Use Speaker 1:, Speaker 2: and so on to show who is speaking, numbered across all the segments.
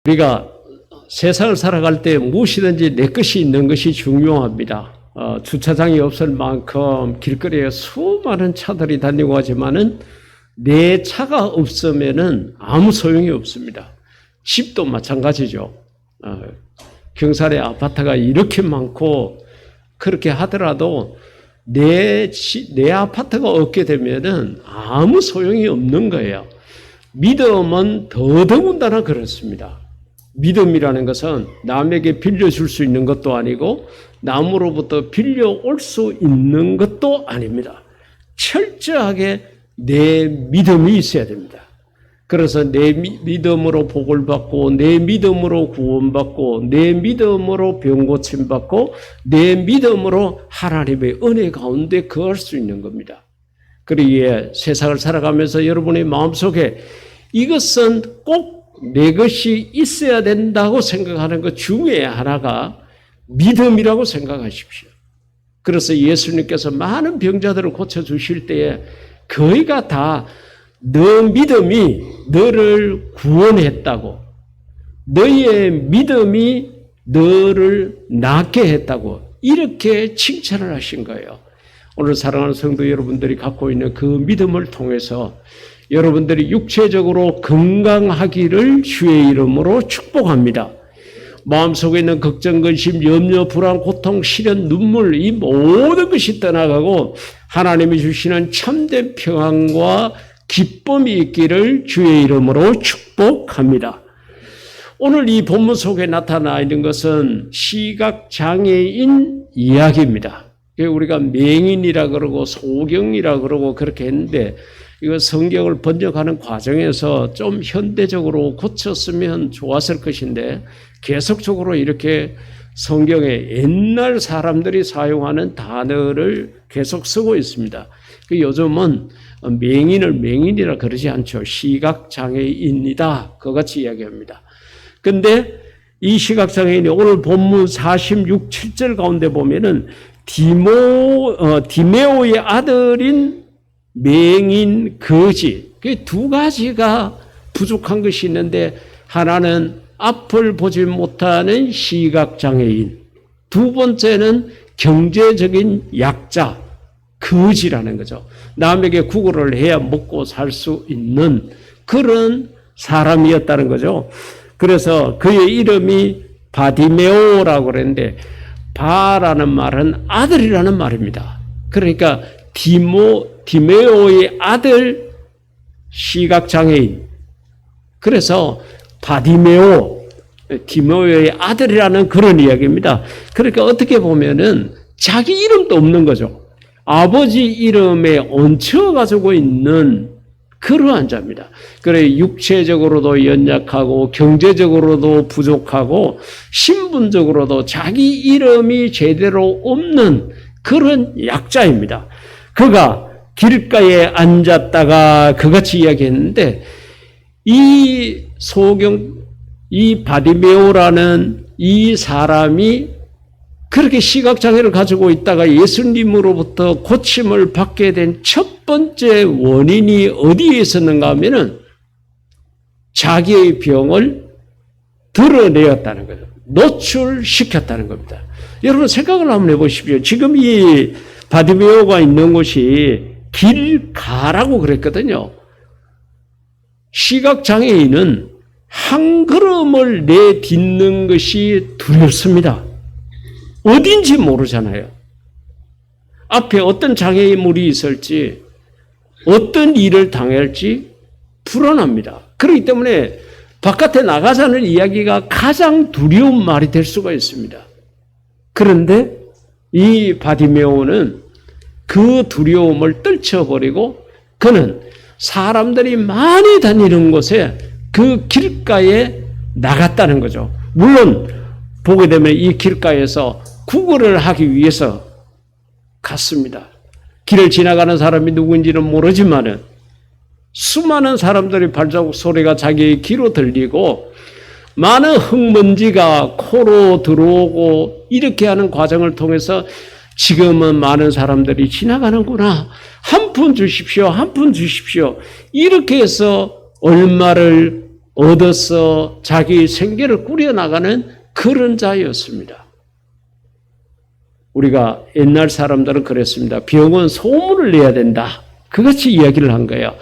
Speaker 1: 우리가 세상을 살아갈 때 무엇이든지 내 것이 있는 것이 중요합니다. 주차장이 없을 만큼 길거리에 수많은 차들이 다니고 하지만은 내 차가 없으면은 아무 소용이 없습니다. 집도 마찬가지죠. 경산에 아파트가 이렇게 많고 그렇게 하더라도 내 아파트가 없게 되면은 아무 소용이 없는 거예요. 믿음은 더더군다나 그렇습니다. 믿음이라는 것은 남에게 빌려줄 수 있는 것도 아니고 남으로부터 빌려올 수 있는 것도 아닙니다. 철저하게 내 믿음이 있어야 됩니다. 그래서 내 믿음으로 복을 받고 내 믿음으로 구원받고 내 믿음으로 병 고침받고 내 믿음으로 하나님의 은혜 가운데 거할 수 있는 겁니다. 그러기에 세상을 살아가면서 여러분의 마음속에 이것은 꼭 내 것이 있어야 된다고 생각하는 것 중에 하나가 믿음이라고 생각하십시오. 그래서 예수님께서 많은 병자들을 고쳐주실 때에 거의가 다 너 믿음이 너를 구원했다고, 너의 믿음이 너를 낫게 했다고 이렇게 칭찬을 하신 거예요. 오늘 사랑하는 성도 여러분들이 갖고 있는 그 믿음을 통해서 여러분들이 육체적으로 건강하기를 주의 이름으로 축복합니다. 마음속에 있는 걱정, 근심, 염려, 불안, 고통, 시련, 눈물 이 모든 것이 떠나가고 하나님이 주시는 참된 평안과 기쁨이 있기를 주의 이름으로 축복합니다. 오늘 이 본문 속에 나타나 있는 것은 시각장애인 이야기입니다. 우리가 맹인이라 그러고 소경이라 그러고 그렇게 했는데 이거 성경을 번역하는 과정에서 좀 현대적으로 고쳤으면 좋았을 것인데 계속적으로 이렇게 성경에 옛날 사람들이 사용하는 단어를 계속 쓰고 있습니다. 요즘은 맹인을 맹인이라 그러지 않죠. 시각장애인이다. 그같이 이야기합니다. 근데 이 시각장애인이 오늘 본문 46, 7절 가운데 보면은 디메오의 아들인 맹인 거지. 그 두 가지가 부족한 것이 있는데 하나는 앞을 보지 못하는 시각장애인, 두 번째는 경제적인 약자, 거지라는 거죠. 남에게 구걸을 해야 먹고 살 수 있는 그런 사람이었다는 거죠. 그래서 그의 이름이 바디메오라고 그랬는데 바라는 말은 아들이라는 말입니다. 그러니까 디메오의 아들 시각장애인. 그래서 바디메오, 디메오의 아들이라는 그런 이야기입니다. 그러니까 어떻게 보면은 자기 이름도 없는 거죠. 아버지 이름에 얹혀가지고 있는 그러한 자입니다. 그래 육체적으로도 연약하고 경제적으로도 부족하고 신분적으로도 자기 이름이 제대로 없는 그런 약자입니다. 그가 길가에 앉았다가 그같이 이야기했는데 이 바디메오라는 이 사람이 그렇게 시각장애를 가지고 있다가 예수님으로부터 고침을 받게 된 첫 번째 원인이 어디에 있었는가 하면은 자기의 병을 드러내었다는 거죠. 노출시켰다는 겁니다. 여러분 생각을 한번 해보십시오. 지금 이 바디메오가 있는 곳이 길가라고 그랬거든요. 시각장애인은 한 걸음을 내딛는 것이 두렵습니다. 어딘지 모르잖아요. 앞에 어떤 장애물이 있을지, 어떤 일을 당할지 불안합니다. 그렇기 때문에 바깥에 나가자는 이야기가 가장 두려운 말이 될 수가 있습니다. 그런데 이 바디메오는 그 두려움을 떨쳐버리고 그는 사람들이 많이 다니는 곳에 그 길가에 나갔다는 거죠. 물론 보게 되면 이 길가에서 구걸을 하기 위해서 갔습니다. 길을 지나가는 사람이 누구인지는 모르지만은 수많은 사람들의 발자국 소리가 자기의 귀로 들리고 많은 흙먼지가 코로 들어오고 이렇게 하는 과정을 통해서 지금은 많은 사람들이 지나가는구나. 한 푼 주십시오. 한 푼 주십시오. 이렇게 해서 얼마를 얻어서 자기 생계를 꾸려나가는 그런 자였습니다. 우리가 옛날 사람들은 그랬습니다. 병은 소문을 내야 된다. 그같이 이야기를 한 거예요.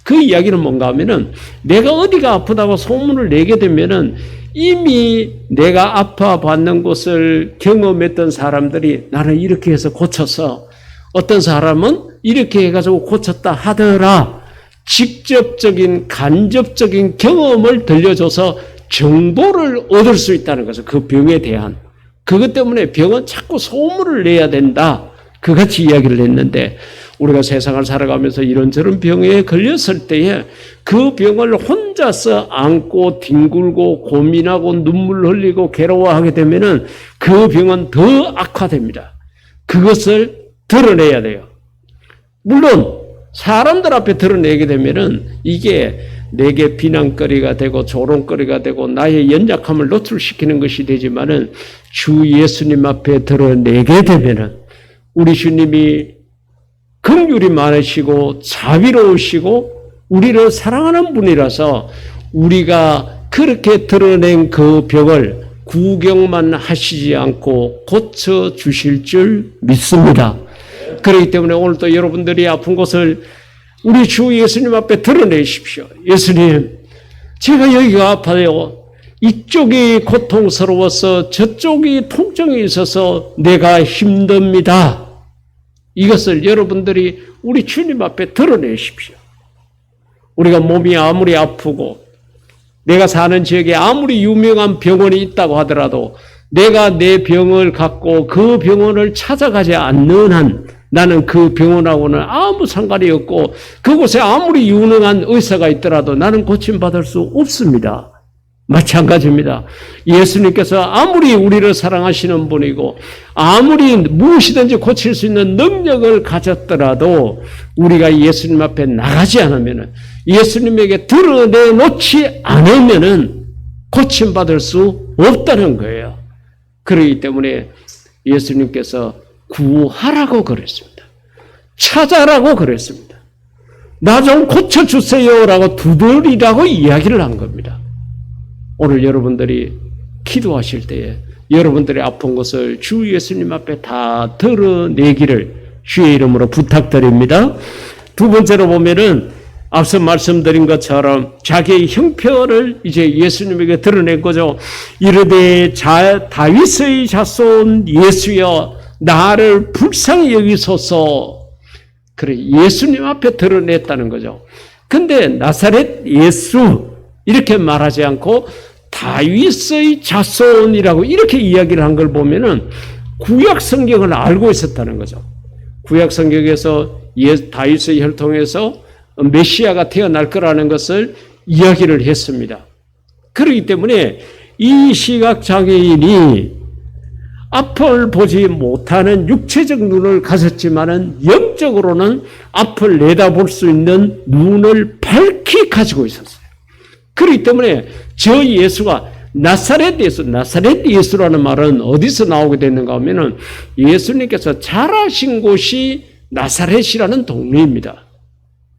Speaker 1: 그 이야기는 뭔가 하면은 내가 어디가 아프다고 소문을 내게 되면은 이미 내가 아파받는 곳을 경험했던 사람들이 나는 이렇게 해서 고쳤어. 어떤 사람은 이렇게 해가지고 고쳤다 하더라. 직접적인 간접적인 경험을 들려줘서 정보를 얻을 수 있다는 거죠. 그 병에 대한. 그것 때문에 병은 자꾸 소문을 내야 된다. 그같이 이야기를 했는데 우리가 세상을 살아가면서 이런저런 병에 걸렸을 때에 그 병을 혼자서 안고 뒹굴고 고민하고 눈물 흘리고 괴로워하게 되면은 그 병은 더 악화됩니다. 그것을 드러내야 돼요. 물론 사람들 앞에 드러내게 되면은 이게 내게 비난거리가 되고 조롱거리가 되고 나의 연약함을 노출시키는 것이 되지만은 주 예수님 앞에 드러내게 되면은 우리 주님이 긍휼이 많으시고 자비로우시고 우리를 사랑하는 분이라서 우리가 그렇게 드러낸 그 병을 구경만 하시지 않고 고쳐주실 줄 믿습니다. 그렇기 때문에 오늘도 여러분들이 아픈 곳을 우리 주 예수님 앞에 드러내십시오. 예수님, 제가 여기가 아파요. 이쪽이 고통스러워서 저쪽이 통증이 있어서 내가 힘듭니다. 이것을 여러분들이 우리 주님 앞에 드러내십시오. 우리가 몸이 아무리 아프고 내가 사는 지역에 아무리 유명한 병원이 있다고 하더라도 내가 내 병을 갖고 그 병원을 찾아가지 않는 한 나는 그 병원하고는 아무 상관이 없고 그곳에 아무리 유능한 의사가 있더라도 나는 고침받을 수 없습니다. 마찬가지입니다. 예수님께서 아무리 우리를 사랑하시는 분이고 아무리 무엇이든지 고칠 수 있는 능력을 가졌더라도 우리가 예수님 앞에 나가지 않으면 예수님에게 드러내놓지 않으면 고침받을 수 없다는 거예요. 그렇기 때문에 예수님께서 구하라고 그랬습니다. 찾아라고 그랬습니다. 나 좀 고쳐주세요라고 두드리라고 이야기를 한 겁니다. 오늘 여러분들이 기도하실 때에 여러분들의 아픈 것을 주 예수님 앞에 다 드러내기를 주의 이름으로 부탁드립니다. 두 번째로 보면은 앞서 말씀드린 것처럼 자기의 형편을 이제 예수님에게 드러낸 거죠. 이르되 다윗의 자손 예수여 나를 불쌍히 여기소서. 그래 예수님 앞에 드러냈다는 거죠. 근데 나사렛 예수 이렇게 말하지 않고 다윗의 자손이라고 이렇게 이야기를 한 걸 보면은 구약 성경을 알고 있었다는 거죠. 구약 성경에서 다윗의 혈통에서 메시아가 태어날 거라는 것을 이야기를 했습니다. 그렇기 때문에 이 시각장애인이 앞을 보지 못하는 육체적 눈을 가졌지만은 영적으로는 앞을 내다볼 수 있는 눈을 밝히 가지고 있었어요. 그렇기 때문에 저 예수가 나사렛 예수라는 말은 어디서 나오게 됐는가 하면은 예수님께서 자라신 곳이 나사렛이라는 동네입니다.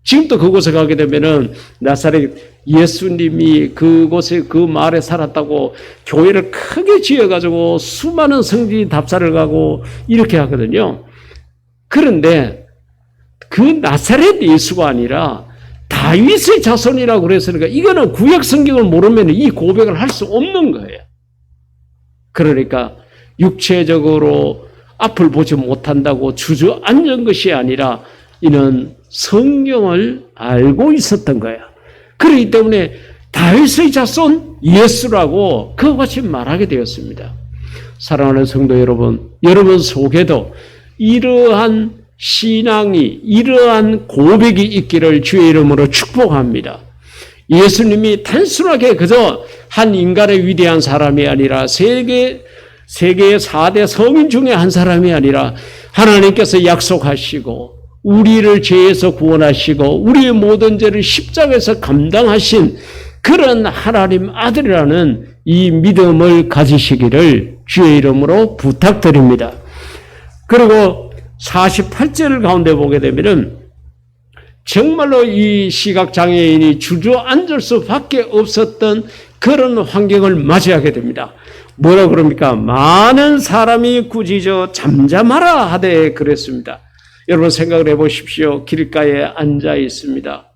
Speaker 1: 지금도 그곳에 가게 되면은 나사렛 예수님이 그곳에 그 마을에 살았다고 교회를 크게 지어가지고 수많은 성지 답사를 가고 이렇게 하거든요. 그런데 그 나사렛 예수가 아니라 다윗의 자손이라고 그랬으니까 이거는 구약 성경을 모르면 이 고백을 할 수 없는 거예요. 그러니까 육체적으로 앞을 보지 못한다고 주저앉은 것이 아니라 이는 성경을 알고 있었던 거예요. 그렇기 때문에 다윗의 자손 예수라고 그와 같이 말하게 되었습니다. 사랑하는 성도 여러분, 여러분 속에도 이러한 신앙이 이러한 고백이 있기를 주의 이름으로 축복합니다. 예수님이 단순하게 그저 한 인간의 위대한 사람이 아니라 세계의 4대 성인 중에 한 사람이 아니라 하나님께서 약속하시고 우리를 죄에서 구원하시고 우리의 모든 죄를 십자가에서 감당하신 그런 하나님 아들이라는 이 믿음을 가지시기를 주의 이름으로 부탁드립니다. 그리고 48절 가운데 보게 되면은 정말로 이 시각장애인이 주저앉을 수밖에 없었던 그런 환경을 맞이하게 됩니다. 뭐라 그럽니까? 많은 사람이 꾸짖어 잠잠하라 하되 그랬습니다. 여러분 생각을 해보십시오. 길가에 앉아 있습니다.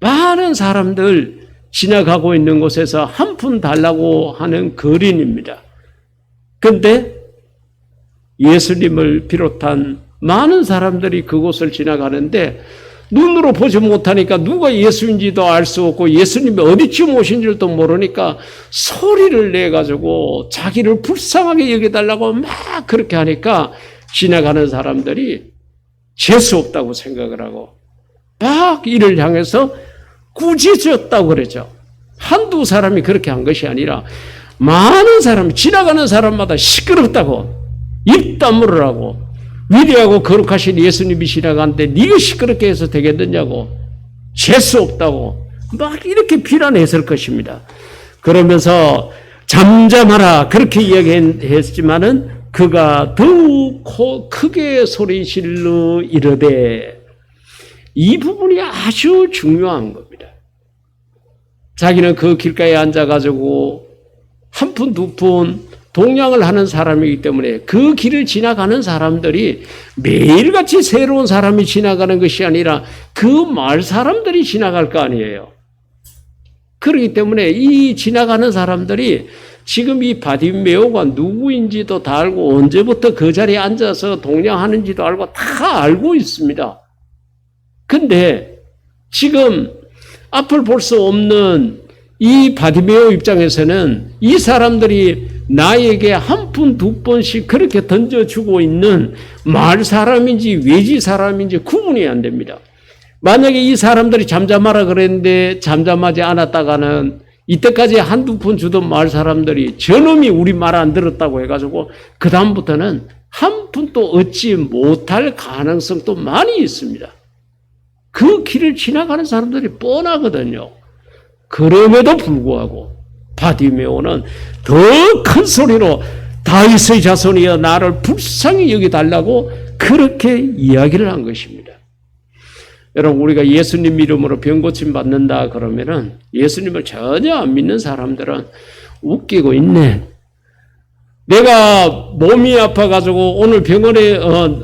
Speaker 1: 많은 사람들 지나가고 있는 곳에서 한 푼 달라고 하는 거린입니다. 그런데 예수님을 비롯한 많은 사람들이 그곳을 지나가는데 눈으로 보지 못하니까 누가 예수인지도 알 수 없고 예수님이 어디쯤 오신 줄도 모르니까 소리를 내가지고 자기를 불쌍하게 여겨달라고 막 그렇게 하니까 지나가는 사람들이 재수 없다고 생각을 하고 막 이를 향해서 꾸짖었다고 그러죠. 한두 사람이 그렇게 한 것이 아니라 많은 사람이 지나가는 사람마다 시끄럽다고 입 다물으라고 위대하고 거룩하신 예수님이 지나가는데 네가 시끄럽게 해서 되겠느냐고 재수 없다고 막 이렇게 비난했을 것입니다. 그러면서 잠잠하라 그렇게 이야기했지만은 그가 더욱 크게 소리질러 이르되 이 부분이 아주 중요한 겁니다. 자기는 그 길가에 앉아가지고 한 푼, 두 푼 동냥을 하는 사람이기 때문에 그 길을 지나가는 사람들이 매일같이 새로운 사람이 지나가는 것이 아니라 그 마을 사람들이 지나갈 거 아니에요. 그렇기 때문에 이 지나가는 사람들이 지금 이 바디메오가 누구인지도 다 알고 언제부터 그 자리에 앉아서 동냥하는지도 알고 다 알고 있습니다. 근데 지금 앞을 볼 수 없는 이 바디메오 입장에서는 이 사람들이 나에게 한 푼, 두 푼씩 그렇게 던져주고 있는 마을 사람인지 외지 사람인지 구분이 안 됩니다. 만약에 이 사람들이 잠잠하라 그랬는데 잠잠하지 않았다가는 이때까지 한두 푼 주던 마을 사람들이 저놈이 우리 말 안 들었다고 해가지고 그 다음부터는 한 푼도 얻지 못할 가능성도 많이 있습니다. 그 길을 지나가는 사람들이 뻔하거든요. 그럼에도 불구하고 바디메오는 더 큰 소리로 다윗의 자손이여 나를 불쌍히 여기달라고 그렇게 이야기를 한 것입니다. 여러분 우리가 예수님 이름으로 병 고침 받는다 그러면은 예수님을 전혀 안 믿는 사람들은 웃기고 있네. 내가 몸이 아파가지고 오늘 병원에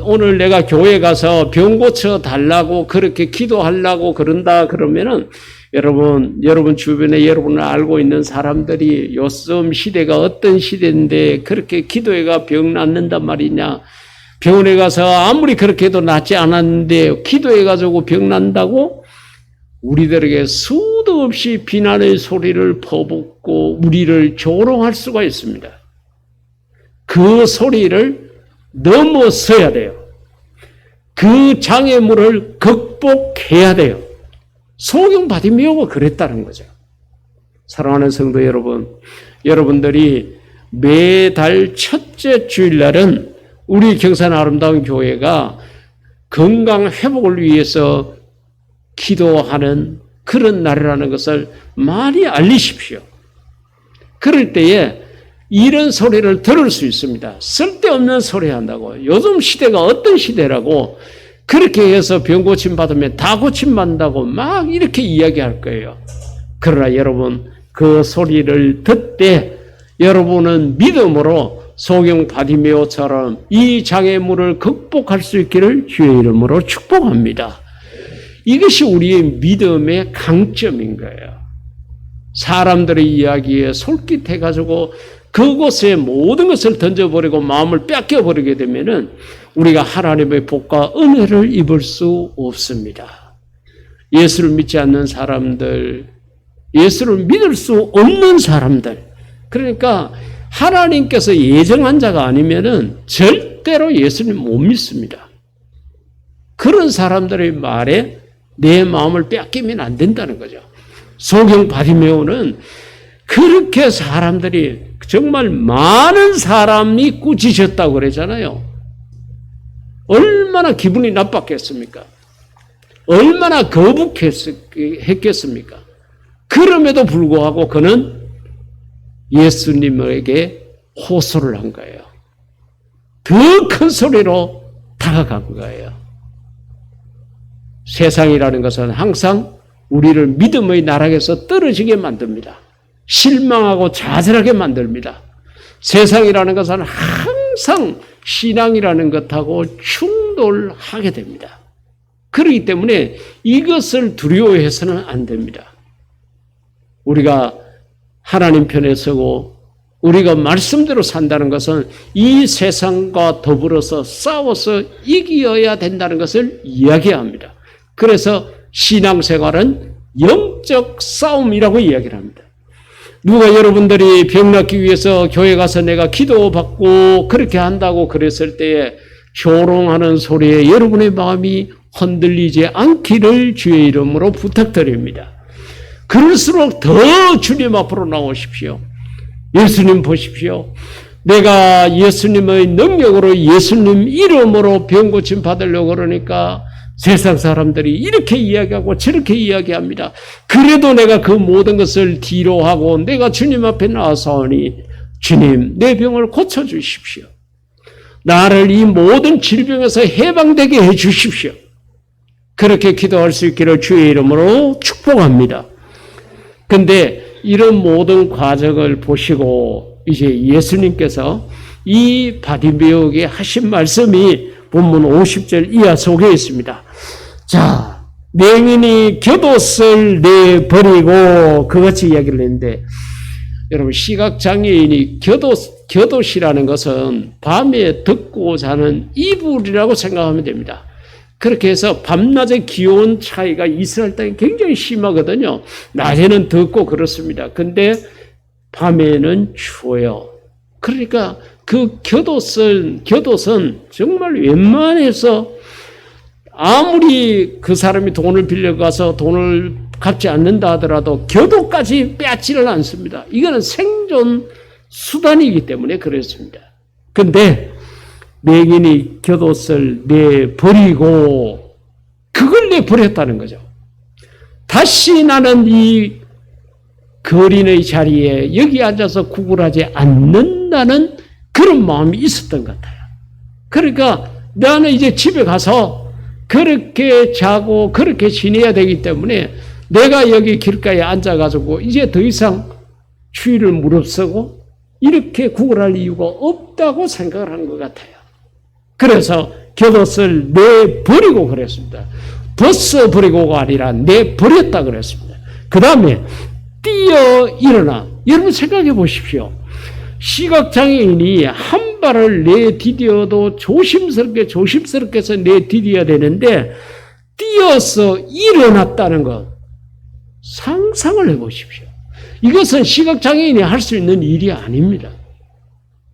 Speaker 1: 오늘 내가 교회 가서 병 고쳐 달라고 그렇게 기도하려고 그런다 그러면은 여러분 주변에 여러분을 알고 있는 사람들이 요즘 시대가 어떤 시대인데 그렇게 기도해가 병 낫는단 말이냐. 병원에 가서 아무리 그렇게 해도 낫지 않았는데 기도해가지고 병 난다고 우리들에게 수도 없이 비난의 소리를 퍼붓고 우리를 조롱할 수가 있습니다. 그 소리를 넘어서야 돼요. 그 장애물을 극복해야 돼요. 소경 바디메오가 그랬다는 거죠. 사랑하는 성도 여러분, 여러분들이 매달 첫째 주일날은 우리 경산 아름다운 교회가 건강 회복을 위해서 기도하는 그런 날이라는 것을 많이 알리십시오. 그럴 때에 이런 소리를 들을 수 있습니다. 쓸데없는 소리 한다고. 요즘 시대가 어떤 시대라고 그렇게 해서 병 고침 받으면 다 고침 받는다고 막 이렇게 이야기할 거예요. 그러나 여러분 그 소리를 듣되 여러분은 믿음으로 소경 바디메오처럼 이 장애물을 극복할 수 있기를 주의 이름으로 축복합니다. 이것이 우리의 믿음의 강점인 거예요. 사람들의 이야기에 솔깃해가지고 그곳에 모든 것을 던져버리고 마음을 뺏겨버리게 되면은 우리가 하나님의 복과 은혜를 입을 수 없습니다. 예수를 믿지 않는 사람들, 예수를 믿을 수 없는 사람들, 그러니까 하나님께서 예정한 자가 아니면은 절대로 예수님 못 믿습니다. 그런 사람들의 말에 내 마음을 뺏기면 안 된다는 거죠. 소경 바디메오는 그렇게 사람들이 정말 많은 사람이 꾸짖었다고 그러잖아요. 얼마나 기분이 나빴겠습니까? 얼마나 거북했겠습니까? 그럼에도 불구하고 그는 예수님에게 호소를 한 거예요. 더 큰 소리로 다가간 거예요. 세상이라는 것은 항상 우리를 믿음의 나락에서 떨어지게 만듭니다. 실망하고 좌절하게 만듭니다. 세상이라는 것은 항상 신앙이라는 것하고 충돌하게 됩니다. 그렇기 때문에 이것을 두려워해서는 안 됩니다. 우리가 하나님 편에 서고 우리가 말씀대로 산다는 것은 이 세상과 더불어서 싸워서 이겨야 된다는 것을 이야기합니다. 그래서 신앙생활은 영적 싸움이라고 이야기를 합니다. 누가 여러분들이 병 낫기 위해서 교회 가서 내가 기도받고 그렇게 한다고 그랬을 때에 조롱하는 소리에 여러분의 마음이 흔들리지 않기를 주의 이름으로 부탁드립니다. 그럴수록 더 주님 앞으로 나오십시오. 예수님 보십시오. 내가 예수님의 능력으로 예수님 이름으로 병 고침 받으려고 그러니까 세상 사람들이 이렇게 이야기하고 저렇게 이야기합니다. 그래도 내가 그 모든 것을 뒤로 하고 내가 주님 앞에 나서오니 주님 내 병을 고쳐주십시오. 나를 이 모든 질병에서 해방되게 해주십시오. 그렇게 기도할 수 있기를 주의 이름으로 축복합니다. 근데 이런 모든 과정을 보시고 이제 예수님께서 이 바디메오에게 하신 말씀이 본문 50절 이하 속에 있습니다. 자, 맹인이 곁옷을 내버리고 그같이 이야기를 했는데 여러분 시각장애인이 곁옷이라는 것은 밤에 덮고 자는 이불이라고 생각하면 됩니다. 그렇게 해서 밤낮의 기온 차이가 이스라엘 땅에 굉장히 심하거든요. 낮에는 덥고 그렇습니다. 근데 밤에는 추워요. 그러니까 그 곁옷은 정말 웬만해서 아무리 그 사람이 돈을 빌려가서 돈을 갚지 않는다 하더라도 곁옷까지 빼앗지를 않습니다. 이거는 생존 수단이기 때문에 그렇습니다. 근데 맹인이 곁옷을 내버리고 그걸 내버렸다는 거죠. 다시 나는 이 거린의 자리에 여기 앉아서 구걸하지 않는다는 그런 마음이 있었던 것 같아요. 그러니까 나는 이제 집에 가서 그렇게 자고 그렇게 지내야 되기 때문에 내가 여기 길가에 앉아가지고 이제 더 이상 추위를 무릅쓰고 이렇게 구걸할 이유가 없다고 생각을 한 것 같아요. 그래서 곁옷을 내버리고 그랬습니다. 벗어버리고가 아니라 내버렸다 그랬습니다. 그 다음에 뛰어 일어나. 여러분 생각해 보십시오. 시각장애인이 한 발을 내디뎌도 조심스럽게 해서 내디뎌야 되는데 뛰어서 일어났다는 것 상상을 해 보십시오. 이것은 시각장애인이 할 수 있는 일이 아닙니다.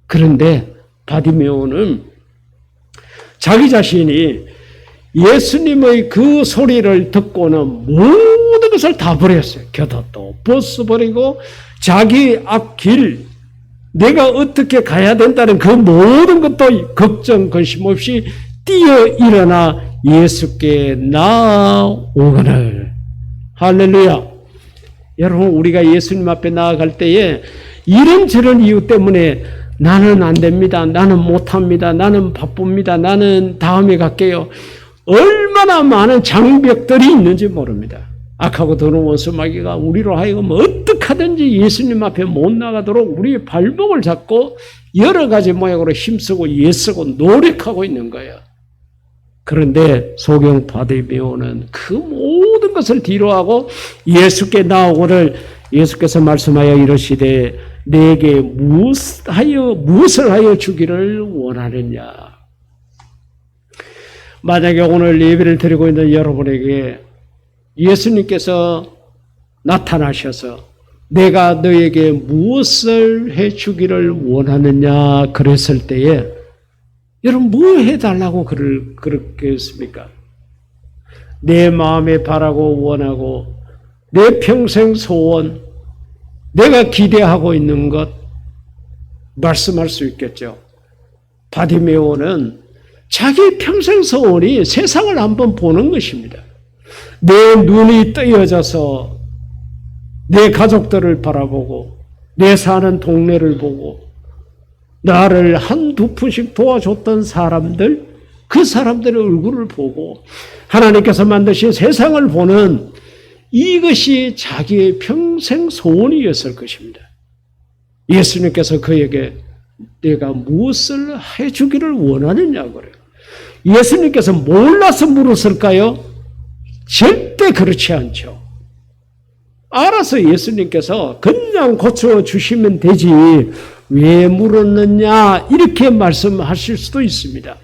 Speaker 1: 그런데 바디메오는 자기 자신이 예수님의 그 소리를 듣고는 모든 것을 다 버렸어요. 곁옷도 벗어버리고 자기 앞길 내가 어떻게 가야 된다는 그 모든 것도 걱정 근심 없이 뛰어 일어나 예수께 나아오거늘. 할렐루야. 여러분 우리가 예수님 앞에 나아갈 때에 이런저런 이유 때문에 나는 안 됩니다. 나는 못합니다. 나는 바쁩니다. 나는 다음에 갈게요. 얼마나 많은 장벽들이 있는지 모릅니다. 악하고 더러운 원수마귀가 우리로 하여금 어떻게 하든지 예수님 앞에 못 나가도록 우리의 발목을 잡고 여러 가지 모양으로 힘쓰고 애쓰고 노력하고 있는 거예요. 그런데 소경 바디메오는 그 모든 것을 뒤로하고 예수께 나오고를 예수께서 말씀하여 이르시되 내게 무엇을 하여 주기를 원하느냐. 만약에 오늘 예배를 드리고 있는 여러분에게 예수님께서 나타나셔서 내가 너에게 무엇을 해 주기를 원하느냐 그랬을 때에 여러분 뭐 해달라고 그렇게 했습니까? 내 마음에 바라고 원하고 내 평생 소원 내가 기대하고 있는 것 말씀할 수 있겠죠. 바디메오는 자기 평생 소원이 세상을 한번 보는 것입니다. 내 눈이 뜨여져서 내 가족들을 바라보고 내 사는 동네를 보고 나를 한두 푼씩 도와줬던 사람들 그 사람들의 얼굴을 보고 하나님께서 만드신 세상을 보는 이것이 자기의 평생 소원이었을 것입니다. 예수님께서 그에게 내가 무엇을 해주기를 원하느냐고 그래요. 예수님께서 몰라서 물었을까요? 절대 그렇지 않죠. 알아서 예수님께서 그냥 고쳐주시면 되지 왜 물었느냐 이렇게 말씀하실 수도 있습니다.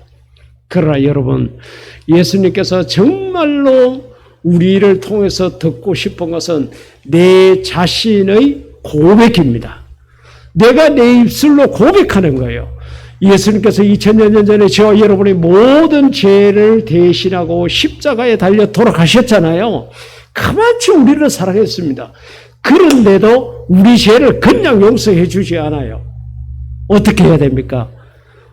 Speaker 1: 그러나 여러분, 예수님께서 정말로 우리를 통해서 듣고 싶은 것은 내 자신의 고백입니다. 내가 내 입술로 고백하는 거예요. 예수님께서 2000년 전에 저와 여러분의 모든 죄를 대신하고 십자가에 달려 돌아가셨잖아요. 그만치 우리를 사랑했습니다. 그런데도 우리 죄를 그냥 용서해 주지 않아요. 어떻게 해야 됩니까?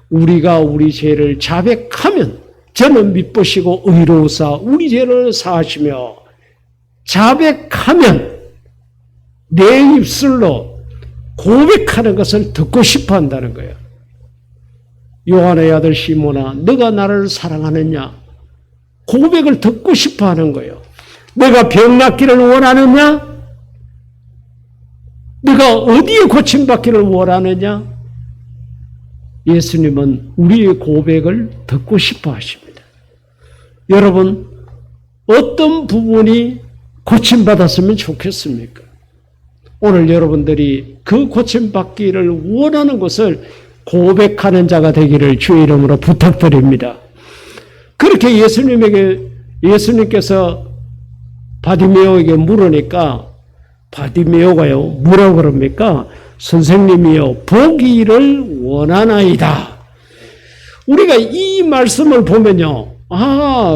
Speaker 1: 우리가 우리 죄를 자백하면 저는 미쁘시고 의로우사 우리 죄를 사하시며 자백하면 내 입술로 고백하는 것을 듣고 싶어 한다는 거예요. 요한의 아들 시몬아, 너가 나를 사랑하느냐? 고백을 듣고 싶어 하는 거예요. 내가 병 낫기를 원하느냐? 내가 어디에 고침받기를 원하느냐? 예수님은 우리의 고백을 듣고 싶어 하십니다. 여러분, 어떤 부분이 고침받았으면 좋겠습니까? 오늘 여러분들이 그 고침받기를 원하는 것을 고백하는 자가 되기를 주의 이름으로 부탁드립니다. 그렇게 예수님께서 바디메오에게 물으니까 바디메오가요, 뭐라고 그럽니까? 선생님이요, 보기를 원하나이다. 우리가 이 말씀을 보면요,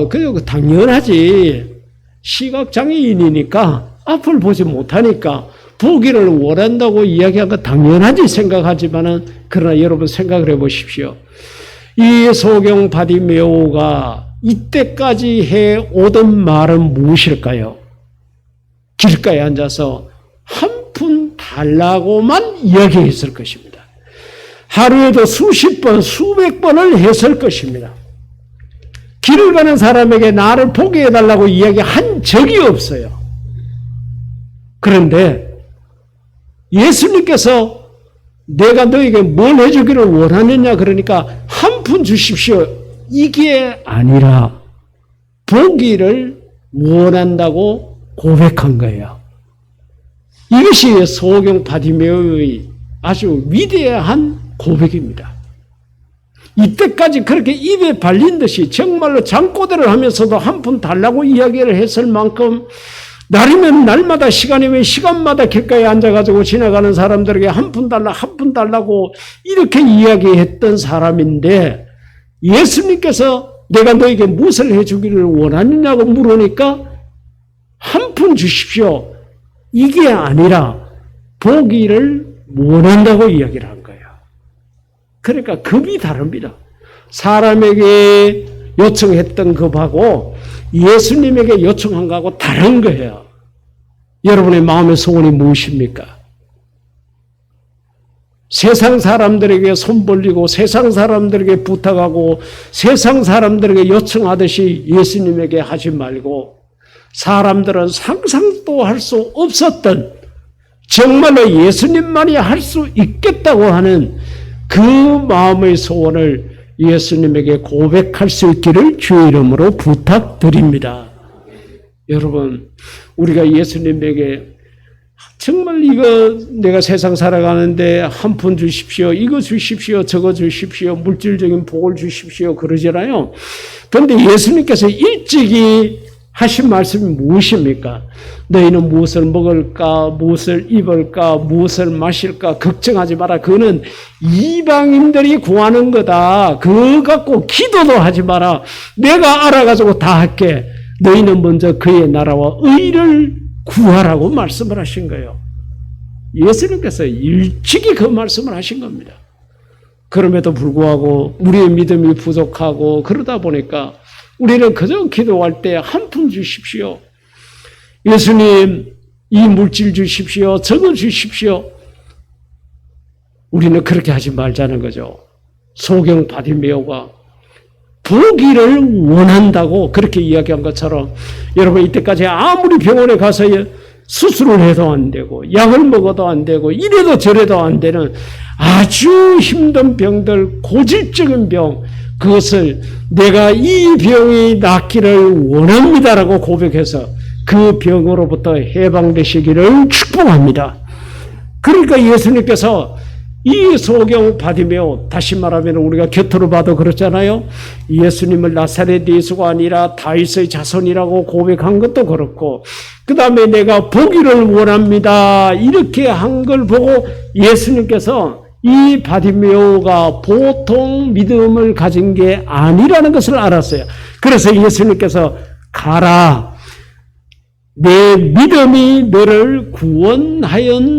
Speaker 1: 그거 당연하지. 시각장애인이니까 앞을 보지 못하니까 보기를 원한다고 이야기한 거 당연하지 생각하지만은, 그러나 여러분 생각을 해 보십시오. 이 소경 바디메오가 이때까지 해 오던 말은 무엇일까요? 길가에 앉아서 한 푼 달라고만 이야기했을 것입니다. 하루에도 수십 번, 수백 번을 했을 것입니다. 길을 가는 사람에게 나를 보게 해달라고 이야기한 적이 없어요. 그런데 예수님께서 내가 너에게 뭘 해주기를 원하느냐 그러니까 한 푼 주십시오. 이게 아니라 보기를 원한다고 고백한 거예요. 이것이 소경 바디메오의 아주 위대한 고백입니다. 이때까지 그렇게 입에 발린 듯이 정말로 잠꼬대를 하면서도 한 푼 달라고 이야기를 했을 만큼 날이면 날마다 시간이면 시간마다 길가에 앉아가지고 지나가는 사람들에게 한 푼 달라고 이렇게 이야기했던 사람인데 예수님께서 내가 너에게 무엇을 해주기를 원하느냐고 물으니까 한 푼 주십시오. 이게 아니라 보기를 원한다고 이야기를 한 거예요. 그러니까 급이 다릅니다. 사람에게 요청했던 급하고 예수님에게 요청한 것하고 다른 거예요. 여러분의 마음의 소원이 무엇입니까? 세상 사람들에게 손 벌리고 세상 사람들에게 부탁하고 세상 사람들에게 요청하듯이 예수님에게 하지 말고 사람들은 상상도 할 수 없었던 정말로 예수님만이 할 수 있겠다고 하는 그 마음의 소원을 예수님에게 고백할 수 있기를 주의 이름으로 부탁드립니다. 여러분, 우리가 예수님에게 정말 이거 내가 세상 살아가는데 한 푼 주십시오, 이거 주십시오, 저거 주십시오, 물질적인 복을 주십시오 그러잖아요. 그런데 예수님께서 일찍이 하신 말씀이 무엇입니까? 너희는 무엇을 먹을까, 무엇을 입을까, 무엇을 마실까 걱정하지 마라. 그거는 이방인들이 구하는 거다. 그거 갖고 기도도 하지 마라. 내가 알아가지고 다 할게. 너희는 먼저 그의 나라와 의를 구하라고 말씀을 하신 거예요. 예수님께서 일찍이 그 말씀을 하신 겁니다. 그럼에도 불구하고 우리의 믿음이 부족하고 그러다 보니까 우리는 그저 기도할 때 한 푼 주십시오. 예수님, 이 물질 주십시오. 저거 주십시오. 우리는 그렇게 하지 말자는 거죠. 소경 바디메오가 보기를 원한다고 그렇게 이야기한 것처럼 여러분 이때까지 아무리 병원에 가서 수술을 해도 안 되고 약을 먹어도 안 되고 이래도 저래도 안 되는 아주 힘든 병들, 고질적인 병, 그것을 내가 이 병이 낫기를 원합니다라고 고백해서 그 병으로부터 해방되시기를 축복합니다. 그러니까 예수님께서 이 소경 바디메오, 다시 말하면 우리가 곁으로 봐도 그렇잖아요. 예수님을 나사렛 예수가 아니라 다윗의 자손이라고 고백한 것도 그렇고, 그 다음에 내가 보기를 원합니다 이렇게 한 걸 보고 예수님께서 이 바디메오가 보통 믿음을 가진 게 아니라는 것을 알았어요. 그래서 예수님께서 가라, 내 믿음이 너를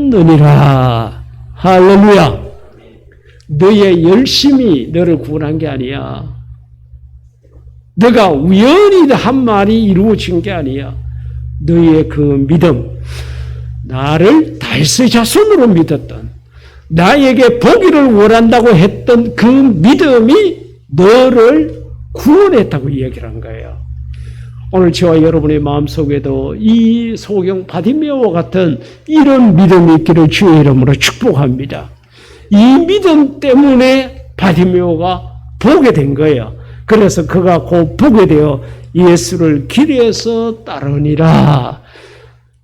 Speaker 1: 구원하였느니라. 할렐루야. 너의 열심이 너를 구원한 게 아니야. 너가 우연히 한 말이 이루어진 게 아니야. 너의 그 믿음, 나를 다윗의 자손으로 믿었던, 나에게 보기를 원한다고 했던 그 믿음이 너를 구원했다고 이야기를 한 거예요. 오늘 저와 여러분의 마음속에도 이 소경 바디메오와 같은 이런 믿음이 있기를 주의 이름으로 축복합니다. 이 믿음 때문에 바디메오가 보게 된 거예요. 그래서 그가 곧 보게 되어 예수를 길에서 따르니라.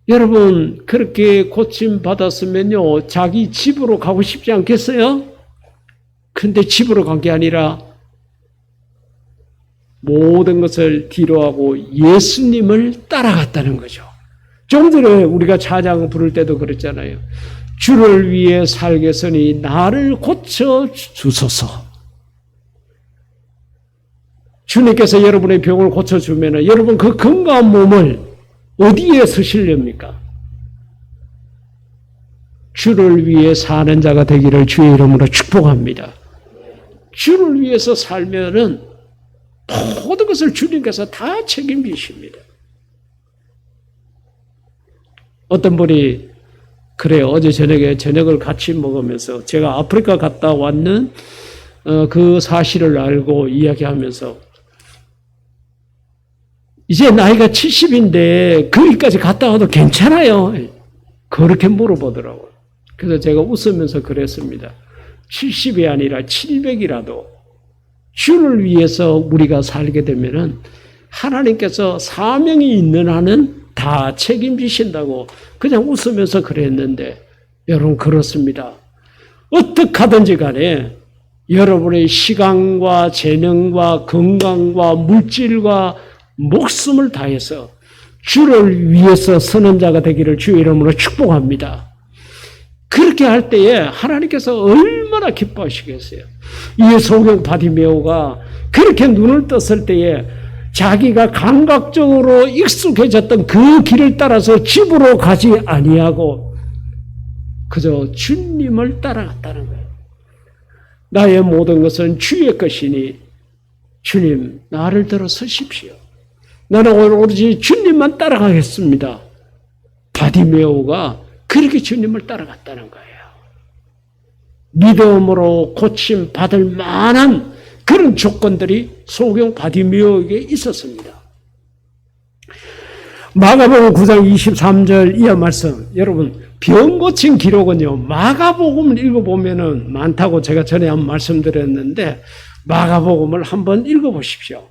Speaker 1: 여러분 그렇게 고침 받았으면요 자기 집으로 가고 싶지 않겠어요? 근데 집으로 간 게 아니라 모든 것을 뒤로하고 예수님을 따라갔다는 거죠. 좀 전에 우리가 찬양 부를 때도 그랬잖아요. 주를 위해 살겠으니 나를 고쳐 주소서. 주님께서 여러분의 병을 고쳐주면 여러분 그 건강한 몸을 어디에 쓰시렵니까? 주를 위해 사는 자가 되기를 주의 이름으로 축복합니다. 주를 위해서 살면은 모든 것을 주님께서 다 책임지십니다. 어떤 분이 그래요. 어제 저녁에 저녁을 같이 먹으면서 제가 아프리카 갔다 왔는 그 사실을 알고 이야기하면서 이제 나이가 70인데 거기까지 갔다 와도 괜찮아요. 그렇게 물어보더라고요. 그래서 제가 웃으면서 그랬습니다. 70이 아니라 700이라도 주를 위해서 우리가 살게 되면은 하나님께서 사명이 있는 한은 다 책임지신다고 그냥 웃으면서 그랬는데 여러분 그렇습니다. 어떻게 하든지 간에 여러분의 시간과 재능과 건강과 물질과 목숨을 다해서 주를 위해서 서는 자가 되기를 주의 이름으로 축복합니다. 그렇게 할 때에 하나님께서 얼마나 기뻐하시겠어요. 이 소경 바디메오가 그렇게 눈을 떴을 때에 자기가 감각적으로 익숙해졌던 그 길을 따라서 집으로 가지 아니하고 그저 주님을 따라갔다는 거예요. 나의 모든 것은 주의 것이니 주님 나를 들어 서십시오. 나는 오로지 주님만 따라가겠습니다. 바디메오가 그렇게 주님을 따라갔다는 거예요. 믿음으로 고침 받을 만한 그런 조건들이 소경 바디메오에게 있었습니다. 마가복음 9장 23절 이하 말씀, 여러분 병 고친 기록은요 마가복음을 읽어보면은 많다고 제가 전에 한번 말씀드렸는데 마가복음을 한번 읽어보십시오.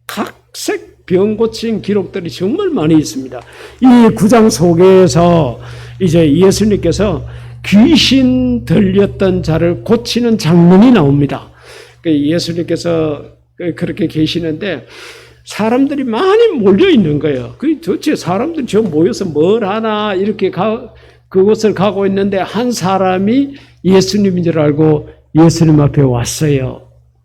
Speaker 1: 각색 병 고친 기록들이 정말 많이 있습니다. 이 9장 속에서 이제 예수님께서 귀신 들렸던 자를 고치는 장면이 나옵니다. 예수님께서 그렇게 계시는데 사람들이 많이 몰려 있는 거예요. 도대체 사람들이 저 모여서 뭘 하나 이렇게 그곳을 가고 있는데 한 사람이 예수님인 줄 알고 예수님 앞에 왔어요.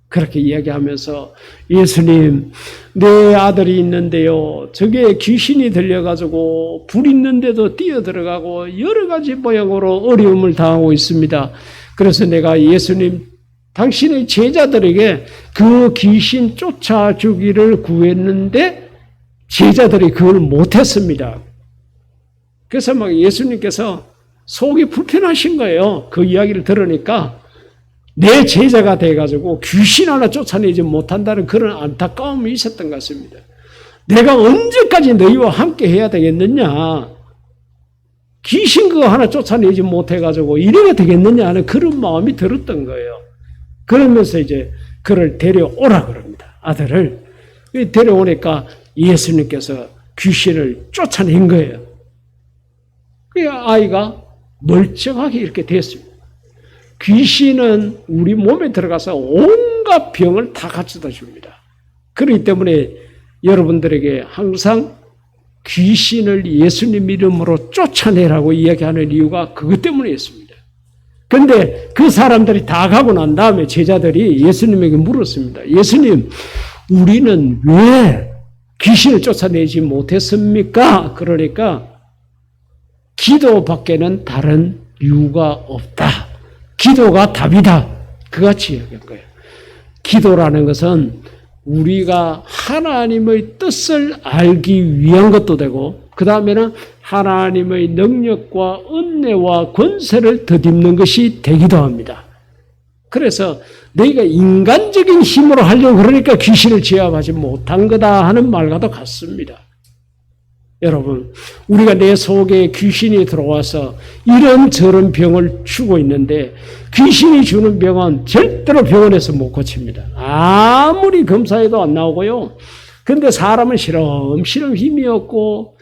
Speaker 1: 그렇게 이야기하면서 예수님 내 아들이 있는데요. 저게 귀신이 들려가지고 불 있는데도 뛰어들어가고 여러 가지 모양으로 어려움을 당하고 있습니다. 그래서 내가 예수님 당신의 제자들에게 그 귀신 쫓아주기를 구했는데 제자들이 그걸 못했습니다. 그래서 막 예수님께서 속이 불편하신 거예요. 그 이야기를 들으니까 내 제자가 돼가지고 귀신 하나 쫓아내지 못한다는 그런 안타까움이 있었던 것 같습니다. 내가 언제까지 너희와 함께 해야 되겠느냐? 귀신 그거 하나 쫓아내지 못해가지고 이래가 되겠느냐 하는 그런 마음이 들었던 거예요. 그러면서 이제 그를 데려오라 그럽니다. 아들을. 데려오니까 예수님께서 귀신을 쫓아낸 거예요. 그 아이가 멀쩡하게 이렇게 됐습니다. 귀신은 우리 몸에 들어가서 온갖 병을 다 갖추다 줍니다. 그렇기 때문에 여러분들에게 항상 귀신을 예수님 이름으로 쫓아내라고 이야기하는 이유가 그것 때문이었습니다. 그런데 그 사람들이 다 가고 난 다음에 제자들이 예수님에게 물었습니다. 예수님, 우리는 왜 귀신을 쫓아내지 못했습니까? 그러니까 기도밖에는 다른 이유가 없다. 기도가 답이다. 그같이 이야기한 거예요. 기도라는 것은 우리가 하나님의 뜻을 알기 위한 것도 되고, 그 다음에는 하나님의 능력과 은혜와 권세를 덧입는 것이 되기도 합니다. 그래서 너희가 인간적인 힘으로 하려고 그러니까 귀신을 제압하지 못한 거다 하는 말과도 같습니다. 여러분, 우리가 내 속에 귀신이 들어와서 이런저런 병을 주고 있는데 귀신이 주는 병은 절대로 병원에서 못 고칩니다. 아무리 검사해도 안 나오고요. 그런데 사람은 시름시름 힘이 없고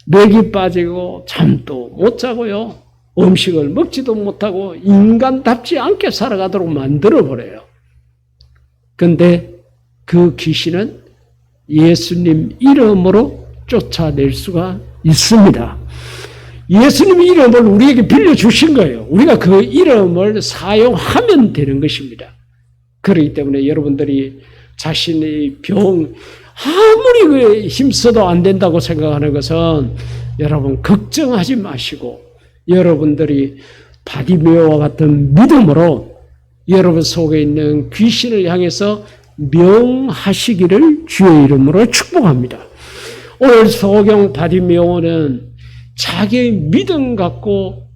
Speaker 1: 맥이 빠지고 잠도 못 자고요. 음식을 먹지도 못하고 인간답지 않게 살아가도록 만들어버려요. 그런데 그 귀신은 예수님 이름으로 쫓아낼 수가 있습니다. 예수님 이름을 우리에게 빌려주신 거예요. 우리가 그 이름을 사용하면 되는 것입니다. 그렇기 때문에 여러분들이 자신의 병, 아무리 힘써도 안 된다고 생각하는 것은 여러분 걱정하지 마시고 여러분들이 바디메오와 같은 믿음으로 여러분 속에 있는 귀신을 향해서 명하시기를 주의 이름으로 축복합니다. 오늘 소경 바디메오는 자기의 믿음 갖고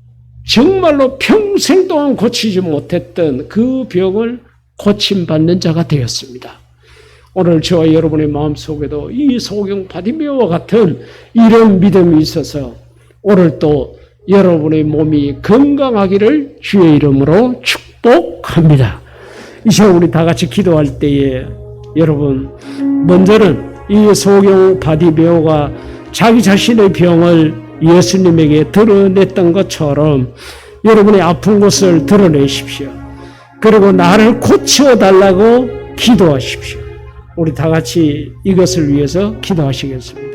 Speaker 1: 정말로 평생 동안 고치지 못했던 그 병을 고침받는 자가 되었습니다. 오늘 저와 여러분의 마음속에도 이 소경 바디메오와 같은 이런 믿음이 있어서 오늘 또 여러분의 몸이 건강하기를 주의 이름으로 축복합니다. 이제 우리 다 같이 기도할 때에 여러분 먼저는 이 소경 바디메오가 자기 자신의 병을 예수님에게 드러냈던 것처럼 여러분의 아픈 곳을 드러내십시오. 그리고 나를 고쳐달라고 기도하십시오. 우리 다 같이 이것을 위해서 기도하시겠습니다.